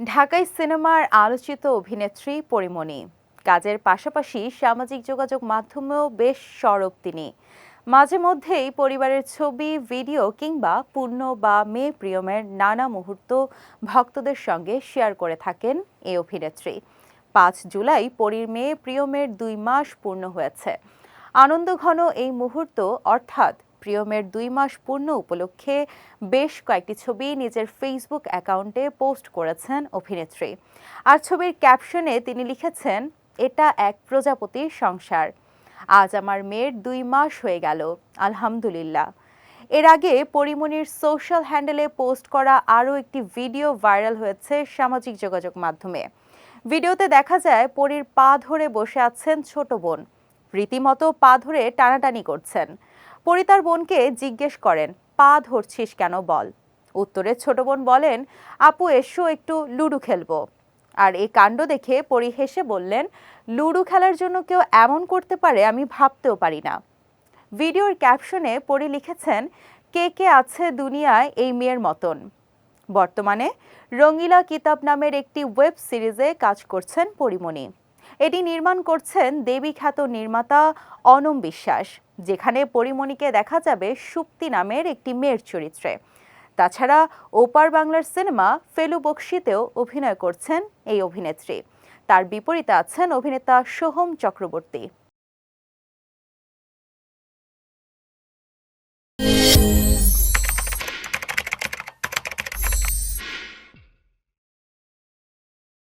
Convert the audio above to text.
ঢাকাই সিনেমার আলোচিত অভিনেত্রী পরীমণি। কাজের পাশাপাশি সামাজিক যোগাযোগ মাধ্যমেও বেশ সরব তিনি। মাঝে মধ্যেই পরিবারের ছবি, ভিডিও কিংবা পূর্ণ বা মেয়ে প্রিয়মের নানা মুহূর্ত ভক্তদের সঙ্গে শেয়ার করে থাকেন এই অভিনেত্রী। 5 জুলাই পরীর মেয়ে প্রিয়মের 2 মাস পূর্ণ হয়েছে। আনন্দঘন এই মুহূর্ত অর্থাৎ প্রিয়মের 2 মাস পূর্ণ উপলক্ষে বেশ কয়েকটি ছবি নিজের ফেসবুক অ্যাকাউন্টে পোস্ট করেছেন অভিনেত্রী। আর ছবির ক্যাপশনে তিনি লিখেছেন, এটা এক প্রজাপতির সংসার। আজ আমার মেয়ের 2 মাস হয়ে গেল, আলহামদুলিল্লাহ। এর আগে পরীমণির সোশ্যাল হ্যান্ডেলে পোস্ট করা আরও একটি ভিডিও ভাইরাল হয়েছে সামাজিক যোগাযোগ মাধ্যমে। ভিডিওতে দেখা যায় পরীর পা ধরে বসে আছেন ছোট বোন, রীতিমতো পা ধরে টানাটানি করছেন। পরী তার বোনকে জিজ্ঞেস করেন, পা ধরছিস কেন বল। উত্তরে ছোট বোন বলেন, আপু এসো একটু লুডো খেলবো। আর এই কাণ্ড দেখে পরী হেসে বললেন, লুডো খেলার জন্য কেউ এমন করতে পারে আমি ভাবতেও পারি না। ভিডিওর ক্যাপশনে পরী লিখেছেন, কে কে আছে দুনিয়ায় এই মেয়ের মতন। বর্তমানে রঙিলা কিতাব নামের একটি ওয়েব সিরিজে কাজ করছেন পরীমণি। এটি নির্মাণ করছেন দেবী খ্যাত নির্মাতা অনম বিশ্বাস, যেখানে পরীমণিকে দেখা যাবে সুপ্তি নামের একটি মেয়ের চরিত্রে। তাছাড়া ওপার বাংলার সিনেমা ফেলু বকশিতেও অভিনয় করছেন এই অভিনেত্রী। তার বিপরীতে আছেন অভিনেতা সোহম চক্রবর্তী।